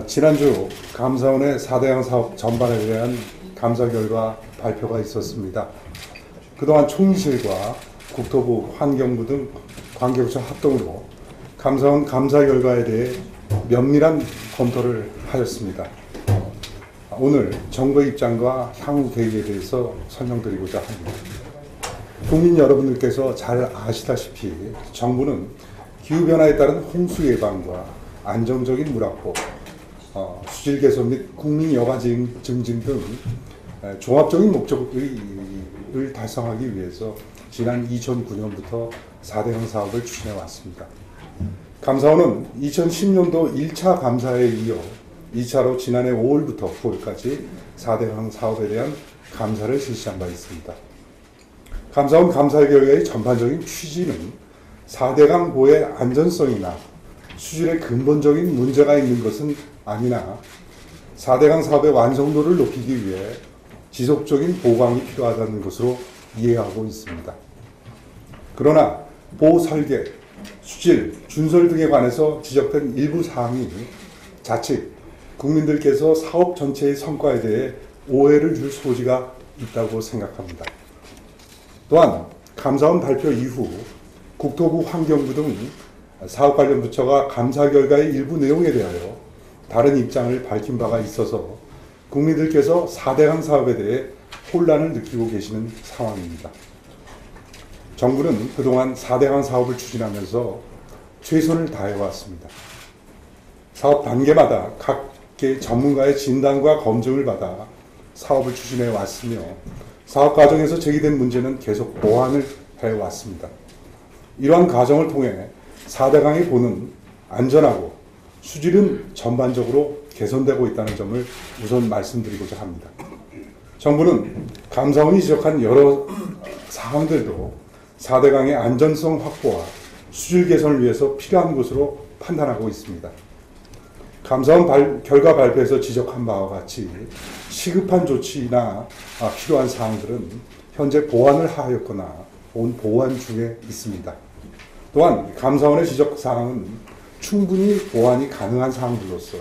지난주 감사원의 4대강 사업 전반에 대한 감사 결과 발표가 있었습니다. 그동안 총리실과 국토부, 환경부 등 관계부처 합동으로 감사원 감사 결과에 대해 면밀한 검토를 하였습니다. 오늘 정부의 입장과 향후 계획에 대해서 설명드리고자 합니다. 국민 여러분들께서 잘 아시다시피 정부는 기후변화에 따른 홍수 예방과 안정적인 물 확보, 수질 개선 및 국민 여가 증진 등 종합적인 목적을 달성하기 위해서 지난 2009년부터 4대강 사업을 추진해 왔습니다. 감사원은 2010년도 1차 감사에 이어 2차로 지난해 5월부터 9월까지 4대강 사업에 대한 감사를 실시한 바 있습니다. 감사원 감사 결과의 전반적인 취지는 4대강 보의 안전성이나 수질에 근본적인 문제가 있는 것은 아니나 4대강 사업의 완성도를 높이기 위해 지속적인 보강이 필요하다는 것으로 이해하고 있습니다. 그러나 보호 설계, 수질, 준설 등에 관해서 지적된 일부 사항이 자칫 국민들께서 사업 전체의 성과에 대해 오해를 줄 소지가 있다고 생각합니다. 또한 감사원 발표 이후 국토부, 환경부 등 사업 관련 부처가 감사 결과의 일부 내용에 대하여 다른 입장을 밝힌 바가 있어서 국민들께서 4대강 사업에 대해 혼란을 느끼고 계시는 상황입니다. 정부는 그동안 4대강 사업을 추진하면서 최선을 다해왔습니다. 사업 단계마다 각계 전문가의 진단과 검증을 받아 사업을 추진해 왔으며 사업 과정에서 제기된 문제는 계속 보완을 해왔습니다. 이러한 과정을 통해 4대강의 보는 안전하고 수질은 전반적으로 개선되고 있다는 점을 우선 말씀드리고자 합니다. 정부는 감사원이 지적한 여러 사항들도 4대강의 안전성 확보와 수질 개선을 위해서 필요한 것으로 판단하고 있습니다. 감사원 결과 발표에서 지적한 바와 같이 시급한 조치나 필요한 사항들은 현재 보완을 하였거나 보완 중에 있습니다. 또한 감사원의 지적 사항은 충분히 보완이 가능한 사항들로서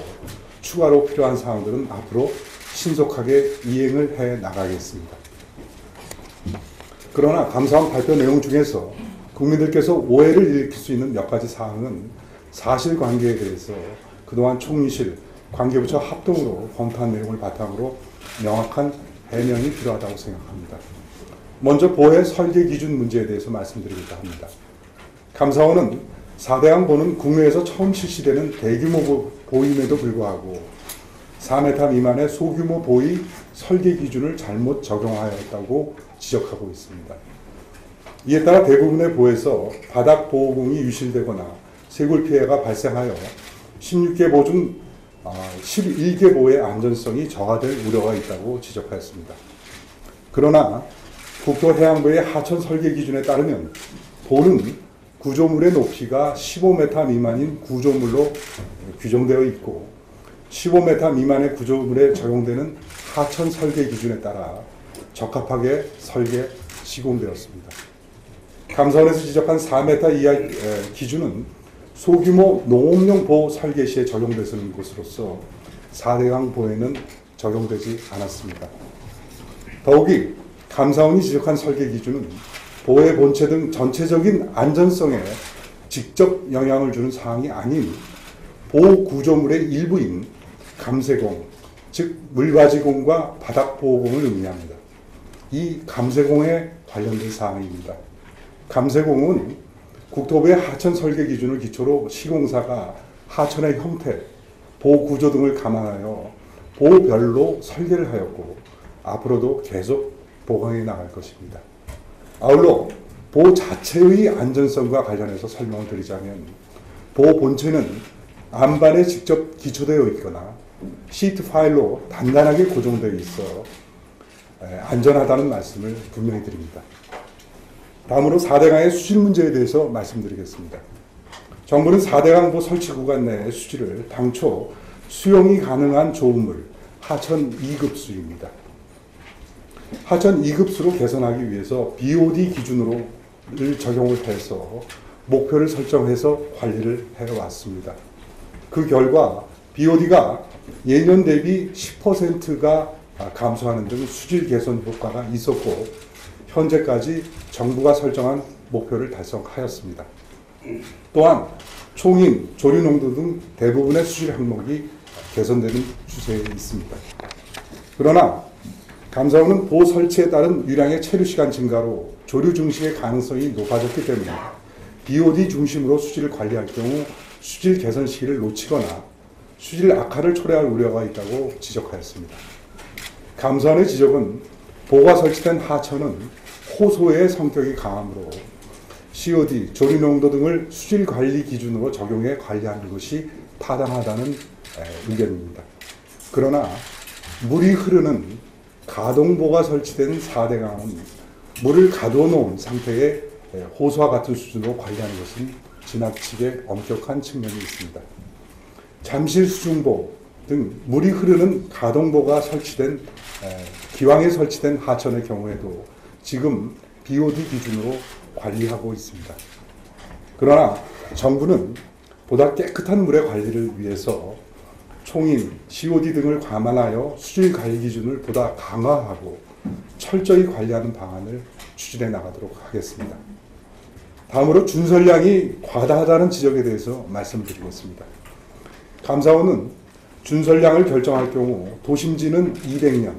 추가로 필요한 사항들은 앞으로 신속하게 이행을 해 나가겠습니다. 그러나 감사원 발표 내용 중에서 국민들께서 오해를 일으킬 수 있는 몇 가지 사항은 사실관계에 대해서 그동안 총리실, 관계부처 합동으로 검토한 내용을 바탕으로 명확한 해명이 필요하다고 생각합니다. 먼저 보해 설계 기준 문제에 대해서 말씀드리고자 합니다. 감사원은 4대강 보는 국내에서 처음 실시되는 대규모 보임에도 불구하고 4m 미만의 소규모 보의 설계 기준을 잘못 적용하였다고 지적하고 있습니다. 이에 따라 대부분의 보에서 바닥 보호공이 유실되거나 쇄골 피해가 발생하여 16개 보 중 11개 보의 안전성이 저하될 우려가 있다고 지적하였습니다. 그러나 국토해양부의 하천 설계 기준에 따르면 보는 구조물의 높이가 15m 미만인 구조물로 규정되어 있고 15m 미만의 구조물에 적용되는 하천 설계 기준에 따라 적합하게 설계 시공되었습니다. 감사원에서 지적한 4m 이하 기준은 소규모 농업용 보호 설계 시에 적용되는 것으로서 4대강 보에는 적용되지 않았습니다. 더욱이 감사원이 지적한 설계 기준은 보해 본체 등 전체적인 안전성에 직접 영향을 주는 사항이 아닌 보호 구조물의 일부인 감쇄공, 즉 물바지공과 바닥보호공을 의미합니다. 이 감쇄공에 관련된 사항입니다. 감쇄공은 국토부의 하천 설계 기준을 기초로 시공사가 하천의 형태, 보호 구조 등을 감안하여 보호별로 설계를 하였고 앞으로도 계속 보강해 나갈 것입니다. 아울러 보호 자체의 안전성과 관련해서 설명을 드리자면 보호 본체는 안반에 직접 기초되어 있거나 시트 파일로 단단하게 고정되어 있어 안전하다는 말씀을 분명히 드립니다. 다음으로 4대강의 수질 문제에 대해서 말씀드리겠습니다. 정부는 4대강보 설치 구간 내의 수질을 당초 수용이 가능한 좋은물 하천 2급수입니다. 하천 2급수로 개선하기 위해서 BOD 기준으로 적용을 해서 목표를 설정해서 관리를 해왔습니다. 그 결과 BOD가 예년 대비 10%가 감소하는 등 수질 개선 효과가 있었고 현재까지 정부가 설정한 목표를 달성하였습니다. 또한 총인, 조류 농도 등 대부분의 수질 항목이 개선되는 추세에 있습니다. 그러나 감사원은 보 설치에 따른 유량의 체류 시간 증가로 조류 증식의 가능성이 높아졌기 때문에 BOD 중심으로 수질을 관리할 경우 수질 개선 시기를 놓치거나 수질 악화를 초래할 우려가 있다고 지적하였습니다. 감사원의 지적은 보가 설치된 하천은 호소의 성격이 강하므로 COD, 조류 농도 등을 수질 관리 기준으로 적용해 관리하는 것이 타당하다는 의견입니다. 그러나 물이 흐르는 가동보가 설치된 4대강은 물을 가둬놓은 상태의 호수와 같은 수준으로 관리하는 것은 지나치게 엄격한 측면이 있습니다. 잠실 수중보 등 물이 흐르는 가동보가 설치된 기왕에 설치된 하천의 경우에도 지금 BOD 기준으로 관리하고 있습니다. 그러나 정부는 보다 깨끗한 물의 관리를 위해서 총인, COD 등을 감안하여 수질 관리 기준을 보다 강화하고 철저히 관리하는 방안을 추진해 나가도록 하겠습니다. 다음으로 준설량이 과다하다는 지적에 대해서 말씀드리겠습니다. 감사원은 준설량을 결정할 경우 도심지는 200년,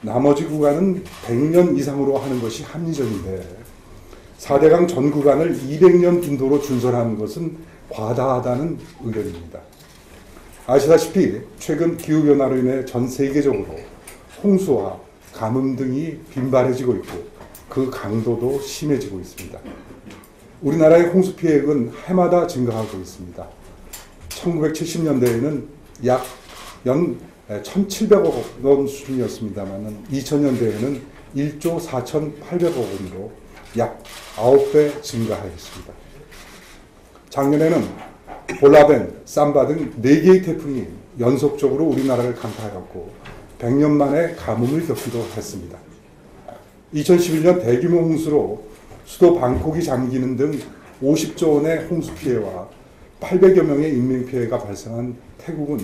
나머지 구간은 100년 이상으로 하는 것이 합리적인데 4대강 전 구간을 200년 빈도로 준설하는 것은 과다하다는 의견입니다. 아시다시피 최근 기후변화로 인해 전 세계적으로 홍수와 가뭄 등이 빈발해지고 있고 그 강도도 심해지고 있습니다. 우리나라의 홍수 피해액은 해마다 증가하고 있습니다. 1970년대에는 약 연 1,700억 원 수준이었습니다만 2000년대에는 1조 4,800억 원으로 약 9배 증가하였습니다. 작년에는 볼라벤, 삼바 등 4개의 태풍이 연속적으로 우리나라를 강타하였고 100년 만에 가뭄을 겪기도 했습니다. 2011년 대규모 홍수로 수도 방콕이 잠기는 등 50조 원의 홍수 피해와 800여 명의 인명 피해가 발생한 태국은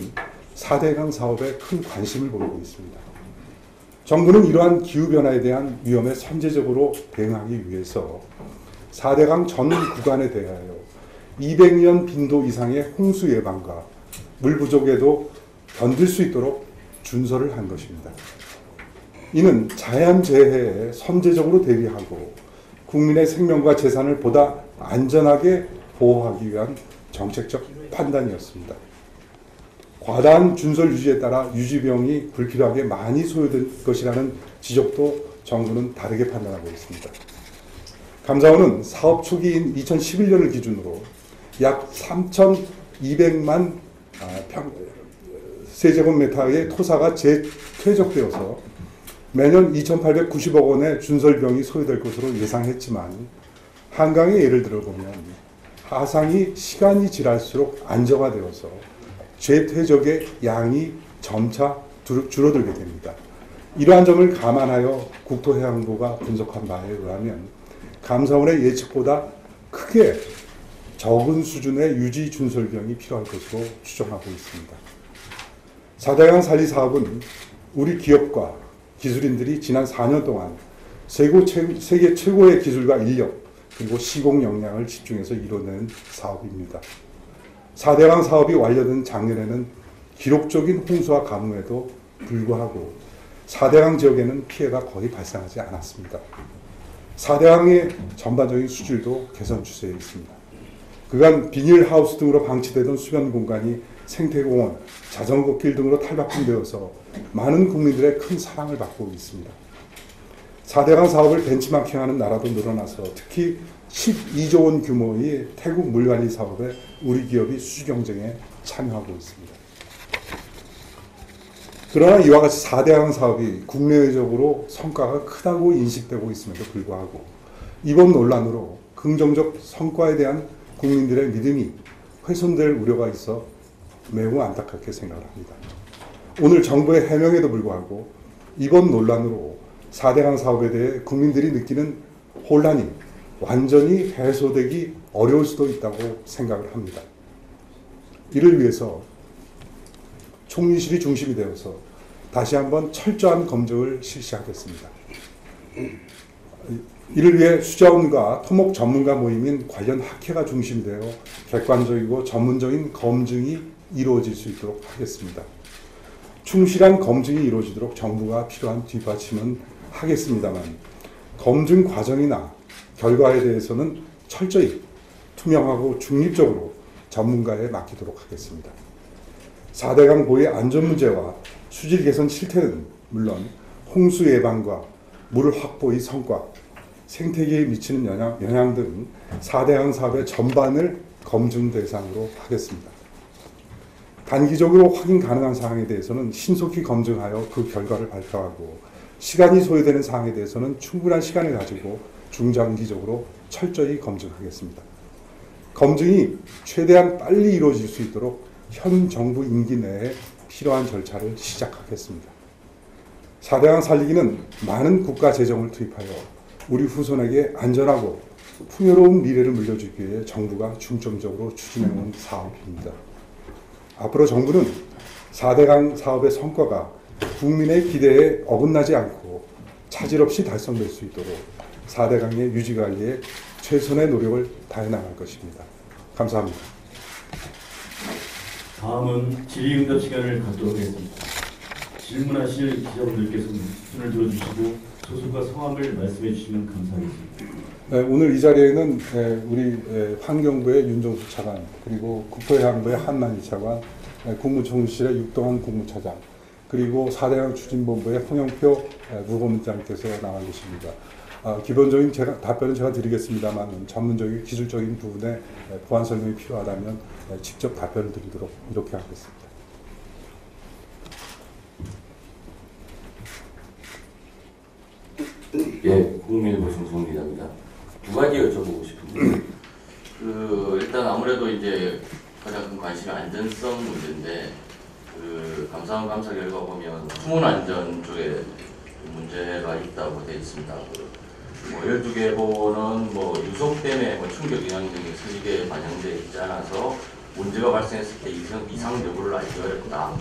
4대강 사업에 큰 관심을 보이고 있습니다. 정부는 이러한 기후변화에 대한 위험에 선제적으로 대응하기 위해서 4대강 전 구간에 대하여 200년 빈도 이상의 홍수 예방과 물 부족에도 견딜 수 있도록 준설을 한 것입니다. 이는 자연재해에 선제적으로 대비하고 국민의 생명과 재산을 보다 안전하게 보호하기 위한 정책적 판단이었습니다. 과다한 준설 유지에 따라 유지비용이 불필요하게 많이 소요될 것이라는 지적도 정부는 다르게 판단하고 있습니다. 감사원은 사업 초기인 2011년을 기준으로 약 3,200만 세제곱미터의 토사가 재퇴적되어서 매년 2,890억 원의 준설비용이 소요될 것으로 예상했지만 한강의 예를 들어보면 하상이 시간이 지날수록 안정화되어서 재퇴적의 양이 점차 줄어들게 됩니다. 이러한 점을 감안하여 국토해양부가 분석한 바에 의하면 감사원의 예측보다 크게 적은 수준의 유지 준설 비용이 필요할 것으로 추정하고 있습니다. 4대강 관리 사업은 우리 기업과 기술인들이 지난 4년 동안 세계 최고의 기술과 인력 그리고 시공 역량을 집중해서 이뤄낸 사업입니다. 4대강 사업이 완료된 작년에는 기록적인 홍수와 가뭄에도 불구하고 4대강 지역에는 피해가 거의 발생하지 않았습니다. 4대강의 전반적인 수질도 개선 추세에 있습니다. 그간 비닐하우스 등으로 방치되던 수변 공간이 생태공원, 자전거 길 등으로 탈바꿈되어서 많은 국민들의 큰 사랑을 받고 있습니다. 4대강 사업을 벤치마킹하는 나라도 늘어나서 특히 12조 원 규모의 태국 물관리 사업에 우리 기업이 수주 경쟁에 참여하고 있습니다. 그러나 이와 같이 4대강 사업이 국내외적으로 성과가 크다고 인식되고 있음에도 불구하고 이번 논란으로 긍정적 성과에 대한 국민들의 믿음이 훼손될 우려가 있어 매우 안타깝게 생각을 합니다. 오늘 정부의 해명에도 불구하고 이번 논란으로 4대강 사업에 대해 국민들이 느끼는 혼란이 완전히 해소되기 어려울 수도 있다고 생각을 합니다. 이를 위해서 총리실이 중심이 되어서 다시 한번 철저한 검증을 실시하겠습니다. 이를 위해 수자원과 토목 전문가 모임인 관련 학회가 중심되어 객관적이고 전문적인 검증이 이루어질 수 있도록 하겠습니다. 충실한 검증이 이루어지도록 정부가 필요한 뒷받침은 하겠습니다만 검증 과정이나 결과에 대해서는 철저히 투명하고 중립적으로 전문가에 맡기도록 하겠습니다. 4대강 보의 안전 문제와 수질 개선 실태는 물론 홍수 예방과 물 확보의 성과, 생태계에 미치는 영향 등 4대강 사업의 전반을 검증 대상으로 하겠습니다. 단기적으로 확인 가능한 사항에 대해서는 신속히 검증하여 그 결과를 발표하고 시간이 소요되는 사항에 대해서는 충분한 시간을 가지고 중장기적으로 철저히 검증하겠습니다. 검증이 최대한 빨리 이루어질 수 있도록 현 정부 임기 내에 필요한 절차를 시작하겠습니다. 4대강 살리기는 많은 국가 재정을 투입하여 우리 후손에게 안전하고 풍요로운 미래를 물려주기 위해 정부가 중점적으로 추진해온 사업입니다. 앞으로 정부는 4대강 사업의 성과가 국민의 기대에 어긋나지 않고 차질 없이 달성될 수 있도록 4대강의 유지관리에 최선의 노력을 다해 나갈 것입니다. 감사합니다. 다음은 질의응답 시간을 갖도록 하겠습니다. 질문하실 기자분들께서는 손을 들어주시고 소속과 성함을 말씀해 주시면 감사하겠습니다. 네, 오늘 이 자리에는 우리 환경부의 윤정수 차관, 그리고 국토해양부의 한만희 차관, 국무총리실의 육동환 국무차장, 그리고 4대강 추진본부의 홍영표 부본부장께서 나와 계십니다. 기본적인 답변은 제가 드리겠습니다만 전문적인 기술적인 부분에 보완 설명이 필요하다면 직접 답변을 드리도록 이렇게 하겠습니다. 예, 국민일보 정성훈 기자입니다. 두 가지 여쭤보고 싶은데, 일단 아무래도 이제 가장 큰 관심이 안전성 문제인데, 감사원 감사 결과 보면 수문 안전 쪽에 문제가 있다고 되어 있습니다. 12개 보는 유속 때문에 충격 영향 등이 서식에 반영되어 있지 않아서 문제가 발생했을 때 이상 여부를 알기 어렵다.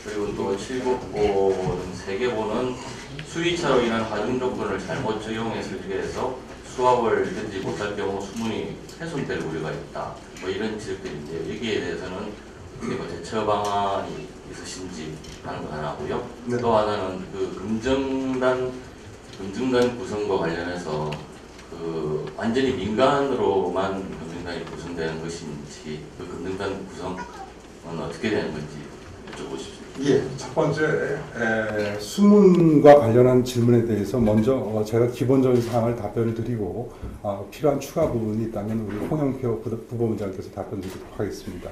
그리고 또 7곳보는 3개 수위차로 인한 하중 조건을 잘못 적용해 설계해서 수압을 견디지 못할 경우 수문이 훼손될 우려가 있다. 이런 지적들인데요. 여기에 대해서는 대처 방안이 있으신지 하는 거 하나고요. 네. 또 하나는 검증단 구성과 관련해서 완전히 민간으로만 검증단이 구성되는 것인지 검증단 구성은 어떻게 되는 건지 여쭤보고 싶습니다. 예, 첫 번째 수문과 관련한 질문에 대해서 먼저 제가 기본적인 사항을 답변을 드리고 필요한 추가 부분이 있다면 우리 홍영표 부본부장께서 답변 드리도록 하겠습니다.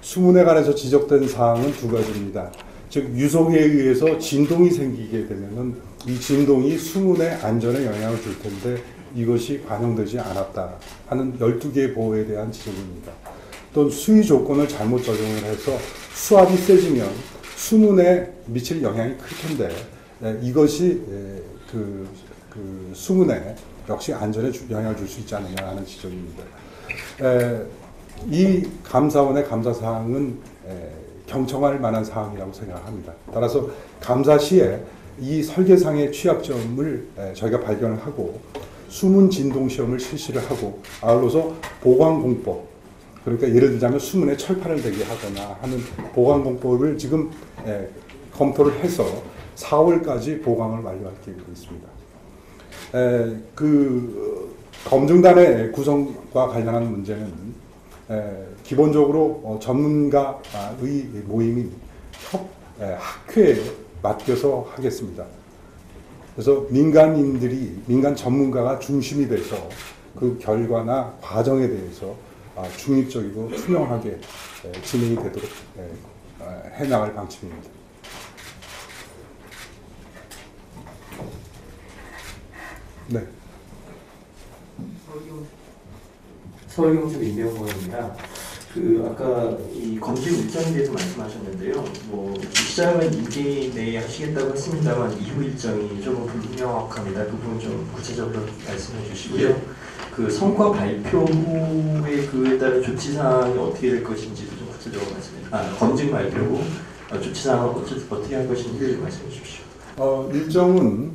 수문에 관해서 지적된 사항은 두 가지입니다. 즉 유속에 의해서 진동이 생기게 되면은 이 진동이 수문의 안전에 영향을 줄 텐데 이것이 반영되지 않았다 하는 12개의 보호에 대한 지적입니다. 또 수위 조건을 잘못 적용을 해서 수압이 세지면 수문에 미칠 영향이 클 텐데 이것이 그 수문에 역시 안전에 영향을 줄 수 있지 않느냐 하는 지적입니다. 이 감사원의 감사 사항은 경청할 만한 사항이라고 생각합니다. 따라서 감사 시에 이 설계상의 취약점을 저희가 발견을 하고 수문 진동 시험을 실시를 하고 아울러서 보관공법, 그러니까 예를 들자면 수문에 철판을 대게 하거나 하는 보강공법을 지금 검토를 해서 4월까지 보강을 완료할 계획이 있습니다. 검증단의 구성과 관련한 문제는 기본적으로 전문가의 모임인 학회에 맡겨서 하겠습니다. 그래서 민간 전문가가 중심이 돼서 그 결과나 과정에 대해서 중립적이고 투명하게 진행이 되도록 해나갈 방침입니다. 네. 서울경찰 임명권입니다. 아까 이 검증 일정에 대해서 말씀하셨는데요. 시장은 임기 내에 하시겠다고 했습니다만 이후 일정이 조금 불명확합니다. 그 부분 좀 구체적으로 말씀해 주시고요. 예. 성과 발표 후에 그에 따른 조치 사항이 어떻게 될 것인지도 좀 구체적으로 말씀해 주세요. 검증 발표 후 조치사항을 어떻게 할 것인지 말씀해 주십시오. 일정은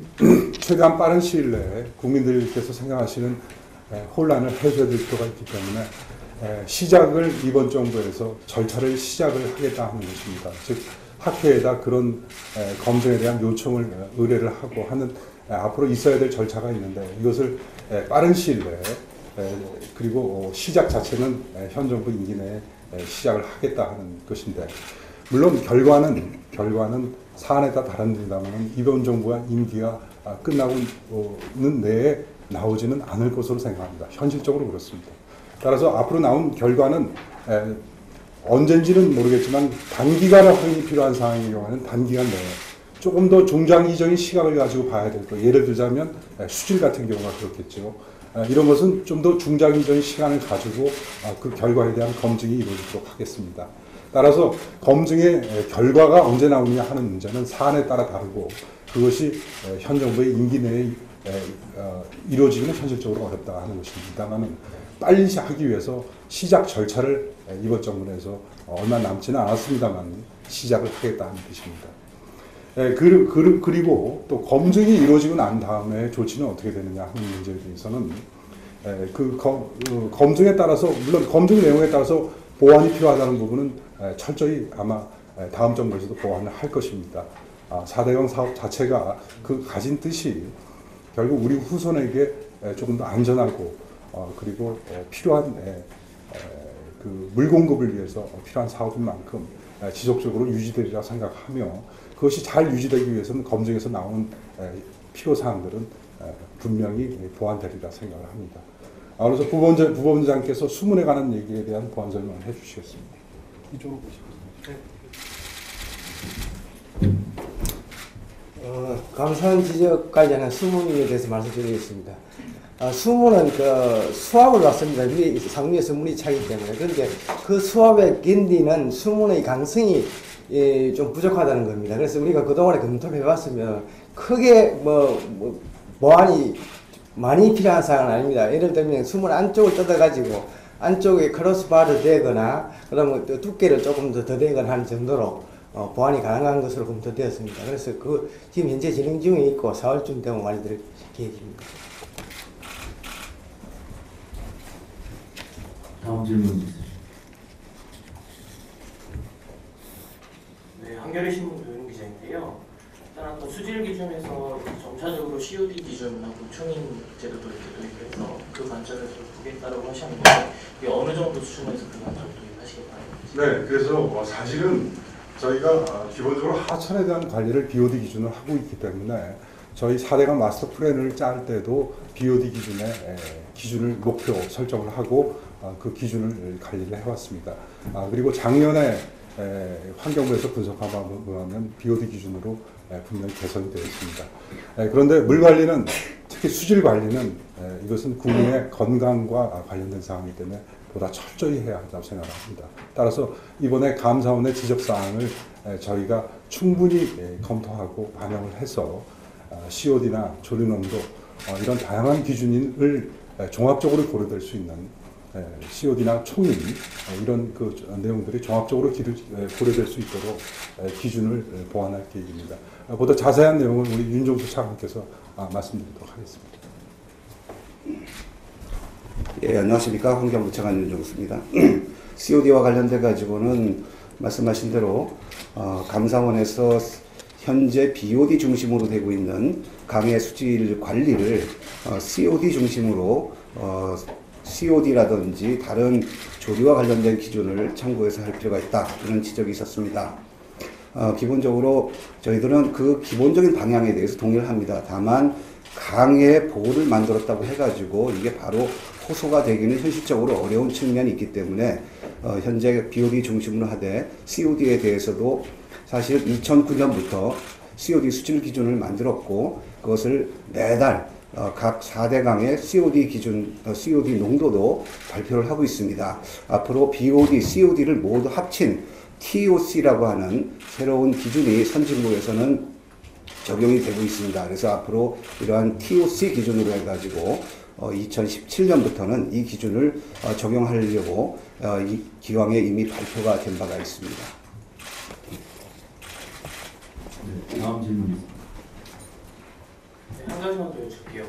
최대한 빠른 시일 내에 국민들께서 생각하시는 혼란을 해소해야 될 필요가 있기 때문에 시작을 이번 정부에서 절차를 시작을 하겠다 하는 것입니다. 즉 학회에다 그런 검증에 대한 요청을 의뢰를 하고 하는 앞으로 있어야 될 절차가 있는데 이것을 빠른 시일 내에 그리고 시작 자체는 현 정부 임기 내에 시작을 하겠다 하는 것인데 물론 결과는 사안에 따라 다릅니다만 이번 정부와 임기가 끝나고는 내에 나오지는 않을 것으로 생각합니다. 현실적으로 그렇습니다. 따라서 앞으로 나온 결과는 언젠지는 모르겠지만 단기간의 확인이 필요한 상황의 경우에는 단기간 내에 조금 더 중장기적인 시각을 가지고 봐야 될 거예요. 예를 들자면 수질 같은 경우가 그렇겠죠. 이런 것은 좀 더 중장기적인 시간을 가지고 그 결과에 대한 검증이 이루어지도록 하겠습니다. 따라서 검증의 결과가 언제 나오느냐 하는 문제는 사안에 따라 다르고 그것이 현 정부의 임기 내에 이루어지기는 현실적으로 어렵다 하는 것입니다만 빨리 하기 위해서 시작 절차를 이번 정부 내에서 얼마 남지는 않았습니다만 시작을 하겠다 하는 뜻입니다. 그리고 또 검증이 이루어지고 난 다음에 조치는 어떻게 되느냐 하는 문제에 대해서는 검증에 따라서 물론 검증 내용에 따라서 보완이 필요하다는 부분은 철저히 아마 다음 정부에서도 보완을 할 것입니다. 4대강 사업 자체가 그 가진 뜻이 결국 우리 후손에게 조금 더 안전하고 그리고 필요한 그 물 공급을 위해서 필요한 사업인 만큼 지속적으로 유지되리라 생각하며 그것이 잘 유지되기 위해서는 검증에서 나오는 필요사항들은 분명히 보완되리라 생각을 합니다. 그래서 부본장께서 수문에 관한 얘기에 대한 보완 설명을 해주시겠습니다. 이쪽으로 보시겠습니다. 감사원 지적 관련한 수문에 대해서 말씀드리겠습니다. 수문은 그 수압을 받습니다. 상위에서 물이 차기 때문에. 그런데 그 수압에 견디는 수문의 강성이 좀 부족하다는 겁니다. 그래서 우리가 그동안에 검토를 해봤으면 크게 보완이 많이 필요한 사항은 아닙니다. 예를 들면 수문 안쪽을 뜯어가지고 안쪽에 크로스바를 대거나 그러면 두께를 조금 더 대거나 하는 정도로 보완이 가능한 것으로 검토되었습니다. 그래서 지금 현재 진행 중에 있고 4월쯤 되면 말씀드릴 계획입니다. 다음 질문 있으십니까? 네, 한겨레 신문 노영 기자인데요. 일단 수질 기준에서 점차적으로 COD 기준하고 총인 제도도 이렇게 도입해서 그 관점에서 보겠다라고 하셨는데 이게 어느 정도 수준에서 그 관점 도입하시겠다는 건지? 네, 그래서 사실은 저희가 기본적으로 하천에 대한 관리를 BOD 기준으로 하고 있기 때문에 저희 4대강 마스터 플랜을 짤 때도 BOD 기준을 목표 설정을 하고 그 기준을 관리를 해왔습니다. 그리고 작년에 환경부에서 분석한 바에 의하면 BOD 기준으로 분명히 개선이 되어 있습니다. 그런데 물 관리는 특히 수질 관리는 이것은 국민의 건강과 관련된 사항이기 때문에 보다 철저히 해야 한다고 생각합니다. 따라서 이번에 감사원의 지적사항을 저희가 충분히 검토하고 반영을 해서 COD나 조류농도 이런 다양한 기준을 종합적으로 고려될 수 있는 COD나 총인 이런 그 내용들이 종합적으로 고려될 수 있도록 기준을 보완할 계획입니다. 보다 자세한 내용은 우리 윤종수 차관께서 말씀드리도록 하겠습니다. 예, 안녕하십니까. 환경부 차관 윤종수입니다. COD와 관련돼 가지고는 말씀하신 대로 감사원에서 현재 BOD 중심으로 되고 있는 강의 수질 관리를 COD 중심으로 COD라든지 다른 조류와 관련된 기준을 참고해서 할 필요가 있다. 이런 지적이 있었습니다. 기본적으로 저희들은 그 기본적인 방향에 대해서 동의를 합니다. 다만 강의 보호를 만들었다고 해가지고 이게 바로 호소가 되기는 현실적으로 어려운 측면이 있기 때문에 현재 BOD 중심으로 하되 COD에 대해서도 사실 2009년부터 COD 수질 기준을 만들었고 그것을 매달 각 4대강의 COD 기준, COD 농도도 발표를 하고 있습니다. 앞으로 BOD, COD를 모두 합친 TOC라고 하는 새로운 기준이 선진국에서는 적용이 되고 있습니다. 그래서 앞으로 이러한 TOC 기준으로 해가지고 2017년부터는 이 기준을 적용하려고 이 기왕에 이미 발표가 된 바가 있습니다. 다음 질문이 있습니다. 한 가지만 더 여쭐게요.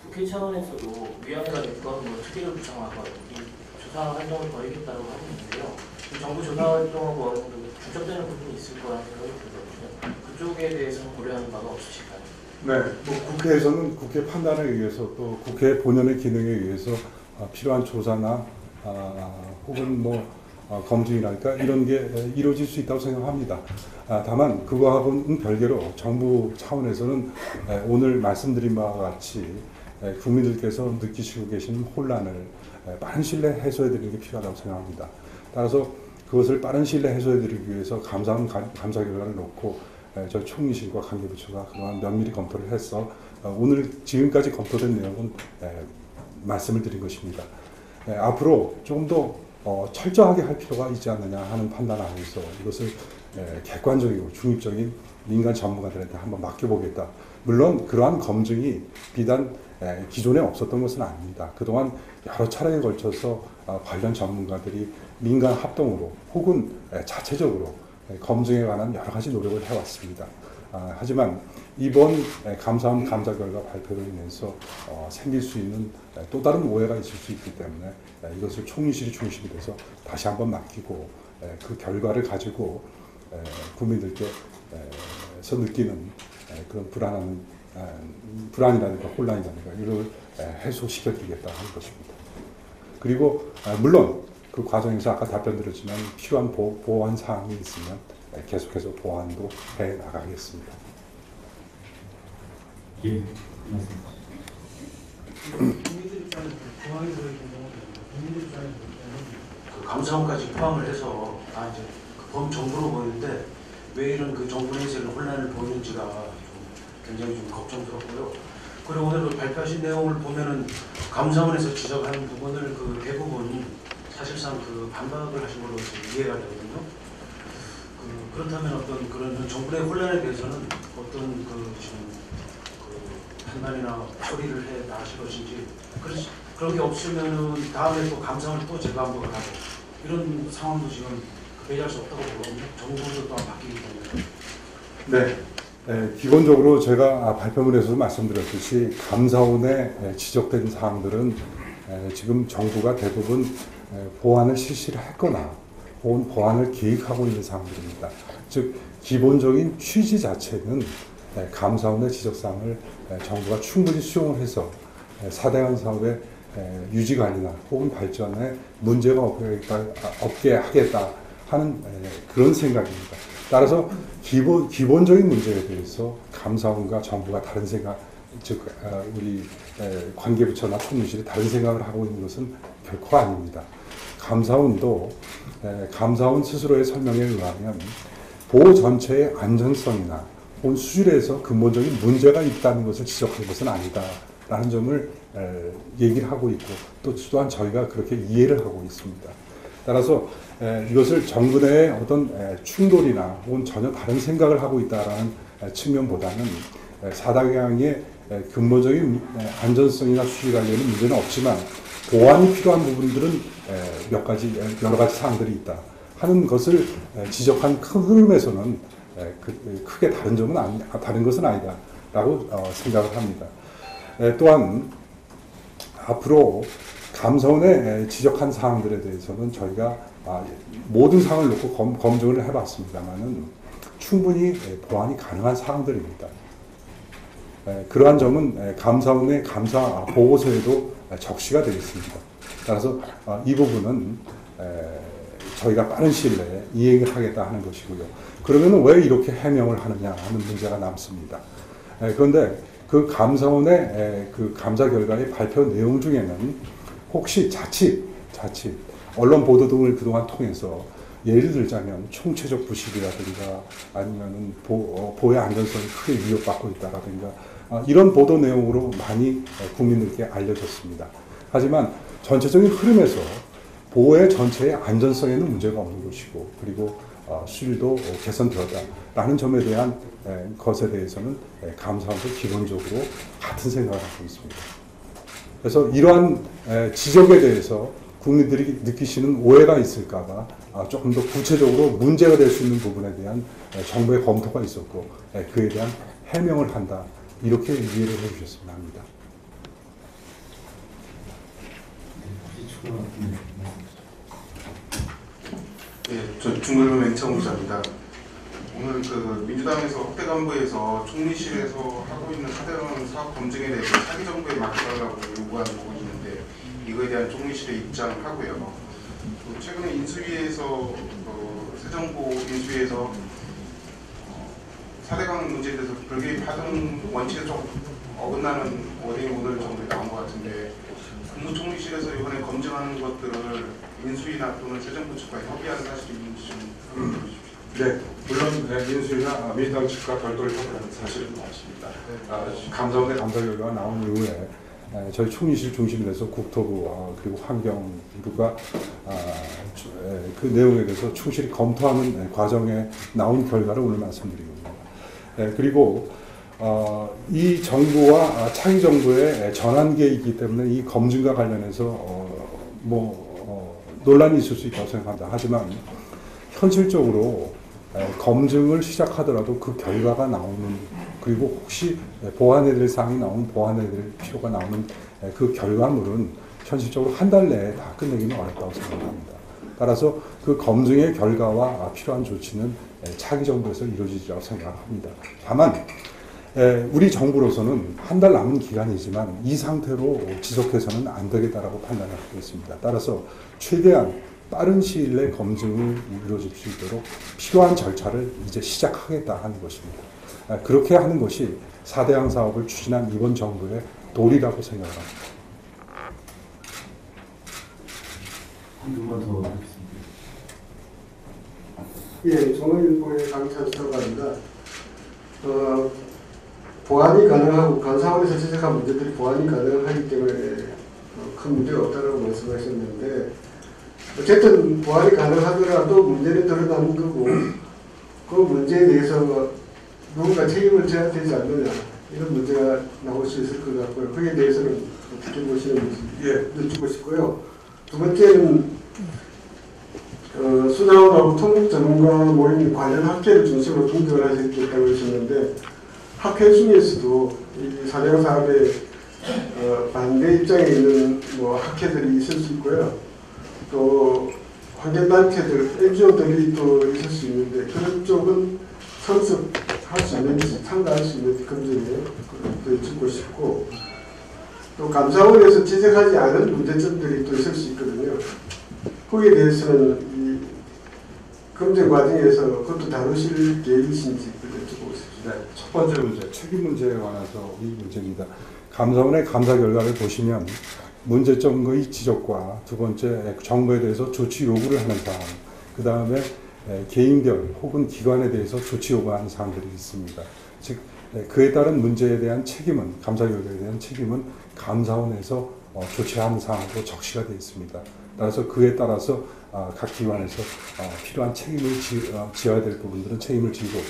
국회 차원에서도 위원회가 됐건 뭐 특위를 구성하건 이 조사 활동을 벌이겠다고 하고 있는데요. 정부 조사 활동하고 어느 정도 중첩되는 부분이 있을 거라는 생각이 들거든요. 그쪽에 대해서는 고려하는 바가 없으실까요? 네, 뭐 국회에서는 국회 판단에 의해서 또 국회 본연의 기능에 의해서 필요한 조사나 혹은 뭐 검증이랄까 이런 게 이루어질 수 있다고 생각합니다. 다만 그거하고는 별개로 정부 차원에서는 오늘 말씀드린 바와 같이 국민들께서 느끼시고 계시는 혼란을 빠른 시일 내에 해소해드리는 게 필요하다고 생각합니다. 따라서 그것을 빠른 시일 내에 해소해드리기 위해서 감사 결과를 놓고 저희 총리실과 관계부처가 그동안 면밀히 검토를 해서 오늘 지금까지 검토된 내용은 말씀을 드린 것입니다. 앞으로 조금 더 철저하게 할 필요가 있지 않느냐 하는 판단 안에서 이것을 객관적이고 중립적인 민간 전문가들한테 한번 맡겨보겠다. 물론 그러한 검증이 비단 기존에 없었던 것은 아닙니다. 그동안 여러 차례에 걸쳐서 관련 전문가들이 민간 합동으로 혹은 자체적으로 검증에 관한 여러 가지 노력을 해왔습니다. 하지만 이번 감사원 감사 결과 발표로 인해서 생길 수 있는 또 다른 오해가 있을 수 있기 때문에 이것을 총리실이 중심이 돼서 다시 한번 맡기고 그 결과를 가지고 국민들께서 느끼는 그런 불안이라든가 혼란이라든가 이걸 해소시켜드리겠다 하는 것입니다. 그리고 물론 그 과정에서 아까 답변드렸지만 필요한 보완 사항이 있으면 계속해서 보완도 해 나가겠습니다. 예, 고맙습니다. 그 감사원까지 포함을 해서 이제 그 범정부로 보이는데 왜 이런 그 정부 내에서 혼란을 보이는지가 좀 굉장히 좀 걱정스럽고요. 그리고 오늘 그 발표하신 내용을 보면은 감사원에서 지적한 부분을 그 대부분 사실상 그 반박을 하신 걸로 이해가 되거든요. 그렇다면 어떤 그런 정부 내 혼란에 대해서는 어떤 그 지금 그 판단이나 처리를 해 나가실 것인지, 그런 게 없으면은 다음에 또 감사원을 또 재감독을 하고 이런 상황도 지금 배제할 수 없다고 보거든요. 정부도 또한 바뀌기 때문에. 네, 기본적으로 제가 발표문에서도 말씀드렸듯이 감사원에 지적된 사항들은 지금 정부가 대부분 보완을 실시를 했거나 혹은 보완을 계획하고 있는 사항들입니다. 즉 기본적인 취지 자체는 감사원의 지적사항을 정부가 충분히 수용을 해서 4대강 사업의 유지관리나 혹은 발전에 문제가 없게 하겠다 하는 그런 생각입니다. 따라서 기본적인 문제에 대해서 감사원과 정부가 다른 생각, 즉 우리 관계부처나 총무실이 다른 생각을 하고 있는 것은 결코 아닙니다. 감사원도 감사원 스스로의 설명에 의하면 보호 전체의 안전성이나 혹은 수질에서 근본적인 문제가 있다는 것을 지적한 것은 아니다라는 점을 얘기를 하고 있고 또한 저희가 그렇게 이해를 하고 있습니다. 따라서 이것을 정부 내의 어떤 충돌이나 혹은 전혀 다른 생각을 하고 있다라는 측면보다는 사다강의 근본적인 안전성이나 수질 관리에는 문제는 없지만 보완이 필요한 부분들은 여러 가지 사항들이 있다 하는 것을 지적한 큰 흐름에서는 크게 다른 것은 아니다라고 생각을 합니다. 또한 앞으로 감사원에 지적한 사항들에 대해서는 저희가 모든 사항을 놓고 검증을 해봤습니다만은 충분히 보완이 가능한 사항들입니다. 그러한 점은 감사원의 감사 보고서에도 적시가 되어 있습니다. 따라서 이 부분은 저희가 빠른 시일 내에 이행을 하겠다 하는 것이고요. 그러면 왜 이렇게 해명을 하느냐 하는 문제가 남습니다. 그런데 그 감사원의 그 감사 결과의 발표 내용 중에는 혹시 자칫 언론 보도 등을 그동안 통해서 예를 들자면 총체적 부실이라든가 아니면은 보의 안전성이 크게 위협받고 있다라든가 이런 보도 내용으로 많이 국민들께 알려졌습니다. 하지만 전체적인 흐름에서 보호의 전체의 안전성에는 문제가 없는 것이고 그리고 수질도 개선되었다라는 점에 대한 것에 대해서는 감사원도 기본적으로 같은 생각을 하고 있습니다. 그래서 이러한 지적에 대해서 국민들이 느끼시는 오해가 있을까봐 조금 더 구체적으로 문제가 될 수 있는 부분에 대한 정부의 검토가 있었고 그에 대한 해명을 한다. 이렇게 이해를 해주셨으면 합니다. 네, 저 중글로 맹청우자입니다. 오늘 그 민주당에서 확대 간부에서 총리실에서 하고 있는 하대론 사업 검증에 대해서 차기 정부에 맡겨달라고 요구한 부분이 있는데 이거에 대한 총리실의 입장하고요. 또 최근에 인수위에서 새 정부 인수위에서 4대강 문제에 대해서 불개입하던 원칙에 좀 어긋나는 워딩이 오늘 정도에 나온 것 같은데 국무총리실에서 이번에 검증하는 것들을 인수위나 또는 새 정부 측과 협의하는 사실이 있는지 좀 설명해 주십시오. 네, 물론 민수위나 민주당 측과 별도로 협의하는 사실은 맞습니다. 감사원의 감사 결과가 나온 이후에 저희 총리실 중심으로 해서 국토부 그리고 환경부가 그 내용에 대해서 충실히 검토하는 과정에 나온 결과를 오늘 말씀드리겠습니다. 그리고 이 정부와 차기 정부의 전환기이기 때문에 이 검증과 관련해서 논란이 있을 수 있다고 생각합니다. 하지만 현실적으로 검증을 시작하더라도 그 결과가 나오는 그리고 혹시 보완해야 될 사항이 나오면 보완해야 될 필요가 나오는 그 결과물은 현실적으로 한 달 내에 다 끝내기는 어렵다고 생각합니다. 따라서 그 검증의 결과와 필요한 조치는 차기 정부에서 이루어지리라고 생각합니다. 다만 우리 정부로서는 한 달 남은 기간이지만 이 상태로 지속해서는 안 되겠다라고 판단하고 있습니다. 따라서 최대한 빠른 시일 내 검증을 이루어질 수 있도록 필요한 절차를 이제 시작하겠다 하는 것입니다. 그렇게 하는 것이 4대강 사업을 추진한 이번 정부의 도리라고 생각을 합니다. 한 분만 더 하겠습니다. 예, 중앙일보의 강찬수라고 합니다. 보완이 가능하고 감사원에서 지적한 문제들이 보완이 가능하기 때문에 큰 문제가 없다고 말씀하셨는데 어쨌든 보완이 가능하더라도 문제는 드러나는 거고 그 문제에 대해서 누군가 책임을 져야 되지 않느냐 이런 문제가 나올 수 있을 것 같고요. 거기에 대해서는 어떻게 보시는지 여쭙고 싶고요. 두 번째는 수자원하고 통국 전문가 모임 관련 학회를 중심으로 분석을 하셨다고 하셨는데 학회 중에서도 이 4대강 사업에 반대 입장에 있는 학회들이 있을 수 있고요. 또 환경단체들, NGO들이 또 있을 수 있는데 그런 쪽은 참석할 수 있는지 참가할 수 있는지 검증에 또 여쭙고 싶고 또 감사원에서 지적하지 않은 문제점들이 또 있을 수 있거든요. 거기에 대해서는 이 검증 과정에서 그것도 다루실 계획이신지 여쭤보고 싶습니다. 네, 첫 번째 문제, 책임 문제에 관해서 이 문제입니다. 감사원의 감사 결과를 보시면 문제점의 지적과 두 번째 정부에 대해서 조치 요구를 하는 사항, 그 다음에 개인별 혹은 기관에 대해서 조치 요구하는 사항들이 있습니다. 즉 그에 따른 문제에 대한 책임은 감사 결과에 대한 책임은 감사원에서 조치하는 사항으로 적시가 되어 있습니다. 따라서 그에 따라서 각 기관에서 필요한 책임을 지어야 될 부분들은 책임을 지고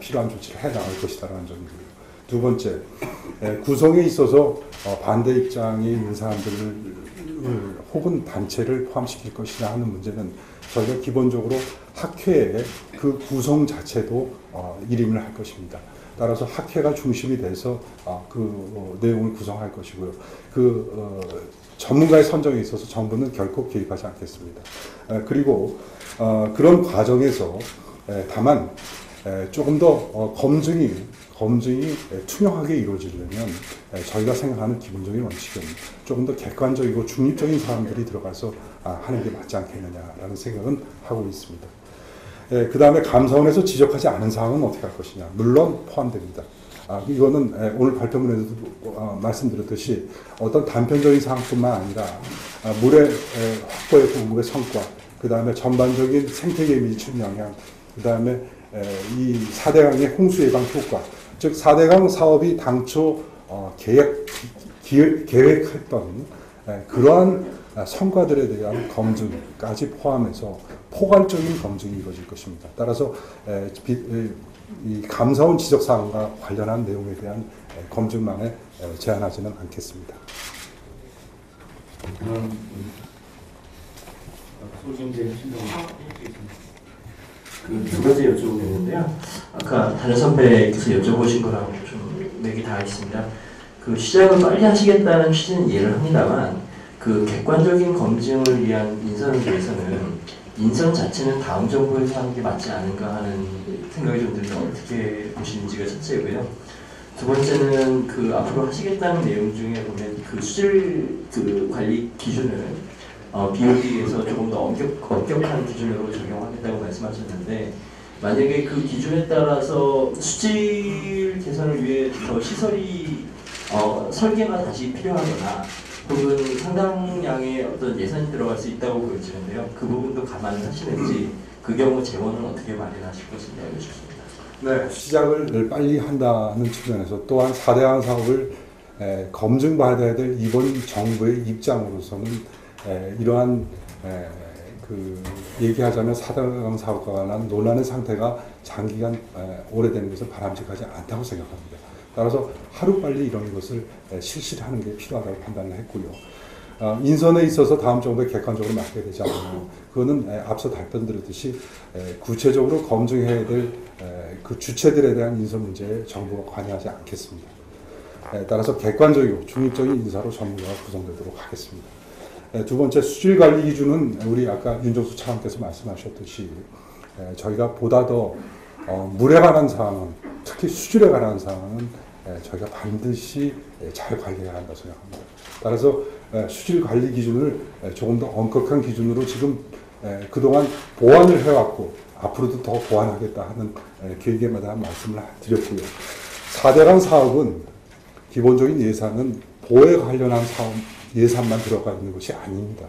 필요한 조치를 해 나갈 것이다라는 점이고요. 두 번째, 구성에 있어서 반대 입장이 있는 사람들을 혹은 단체를 포함시킬 것이냐 하는 문제는 저희가 기본적으로 학회의 그 구성 자체도 일임을 할 것입니다. 따라서 학회가 중심이 돼서 그 내용을 구성할 것이고요. 전문가의 선정에 있어서 정부는 결코 개입하지 않겠습니다. 그리고 그런 과정에서 다만 조금 더 검증이 투명하게 이루어지려면 저희가 생각하는 기본적인 원칙은 조금 더 객관적이고 중립적인 사람들이 들어가서 하는 게 맞지 않겠느냐라는 생각은 하고 있습니다. 그 다음에 감사원에서 지적하지 않은 사항은 어떻게 할 것이냐. 물론 포함됩니다. 이거는 오늘 발표문에서도 말씀드렸듯이 어떤 단편적인 사항뿐만 아니라 물의 확보의 공급의 성과, 그 다음에 전반적인 생태계에 미치는 영향, 그 다음에 이 4대강의 홍수 예방 효과, 즉 4대강 사업이 당초 계획했던 그러한 성과들에 대한 검증까지 포함해서 포괄적인 검증이 이루어질 것입니다. 따라서 이 감사원 지적 사항과 관련한 내용에 대한 검증만에 제한하지는 않겠습니다. 서울경제 하신다고 해주겠습니다. 두 가지 여쭤보겠는데요. 아까 다른 선배께서 여쭤보신 거랑 좀 맥이 다 있습니다. 그 시작을 빨리 하시겠다는 취지는 이해를 합니다만 그 객관적인 검증을 위한 인선을 위해서는 인선 자체는 다음 정부에서 하는 게 맞지 않은가 하는 생각이 좀 드는데 어떻게 보시는지가 첫째고요. 두 번째는 그 앞으로 하시겠다는 내용 중에 보면 그 수질 그 관리 기준을 BOD에서 조금 더 엄격한 기준으로 적용하겠다고 말씀하셨는데 만약에 그 기준에 따라서 수질 개선을 위해 더 시설이 설계가 다시 필요하거나 혹은 상당량의 어떤 예산이 들어갈 수 있다고 보여지는데요. 그 부분도 감안을 하시는지 그 경우 재원은 어떻게 마련하실 것인지 알려주십니다. 네, 시작을 빨리 한다는 측면에서 또한 4대강 사업을 검증받아야 될 이번 정부의 입장으로서는 이러한 그 얘기하자면 4대강 사업과 관한 논란의 상태가 장기간 오래되는 것은 바람직하지 않다고 생각합니다. 따라서 하루빨리 이런 것을 실시를 하는 게 필요하다고 판단을 했고요. 인선에 있어서 다음 정부에 객관적으로 맡게 되지 않으면 그거는 앞서 답변드렸듯이 구체적으로 검증해야 될 그 주체들에 대한 인선 문제에 정부가 관여하지 않겠습니다. 따라서 객관적이고 중립적인 인사로 전문가가 구성되도록 하겠습니다. 두 번째 수질 관리 기준은 우리 아까 윤정수 차관께서 말씀하셨듯이 저희가 보다 더 물에 관한 사항은 특히 수질에 관한 사항은 저희가 반드시 잘 관리해야 한다고 생각합니다. 따라서 수질 관리 기준을 조금 더 엄격한 기준으로 지금 그동안 보완을 해왔고 앞으로도 더 보완하겠다 하는 계획에 대한 말씀을 드렸고요. 4대강 사업은 기본적인 예산은 보호에 관련한 사업 예산만 들어가 있는 것이 아닙니다.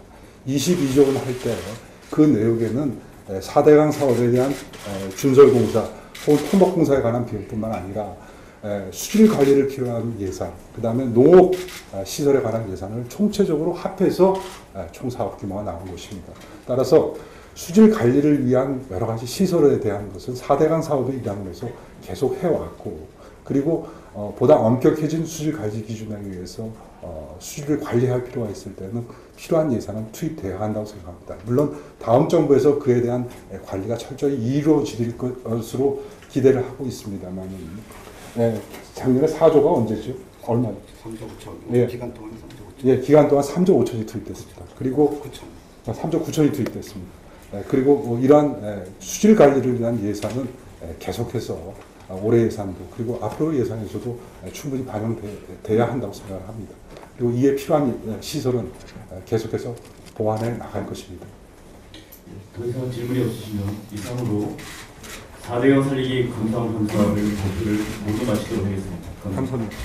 22조 원 할 때 그 내역에는 4대강 사업에 대한 준설공사 혹은 토목공사에 관한 비용뿐만 아니라 수질 관리를 필요한 예산, 그 다음에 농업 시설에 관한 예산을 총체적으로 합해서 총 사업 규모가 나온 것입니다. 따라서 수질 관리를 위한 여러 가지 시설에 대한 것은 4대강 사업의 일환으로서 계속 해왔고, 그리고 보다 엄격해진 수질 관리 기준에 의해서 수질을 관리할 필요가 있을 때는 필요한 예산은 투입돼야 한다고 생각합니다. 물론 다음 정부에서 그에 대한 관리가 철저히 이루어질 것으로 기대를 하고 있습니다만, 작년에 4조가 언제죠? 얼마? 3조 5천. 예. 기간 동안 3조 5천. 예, 기간 동안 3조 5천이 투입됐습니다. 그리고 3조 9천이 투입됐습니다. 그리고 이러한 수질 관리를 위한 예산은 계속해서 올해 예산도 그리고 앞으로 예산에서도 충분히 반영돼야 한다고 생각을 합니다. 그리고 이에 필요한 시설은 계속해서 보완해 나갈 것입니다. 더 이상 질문이 없으시면 이상으로 4대강 살리기 감사원 감사를 발표를 모두 마치도록 하겠습니다. 감사합니다.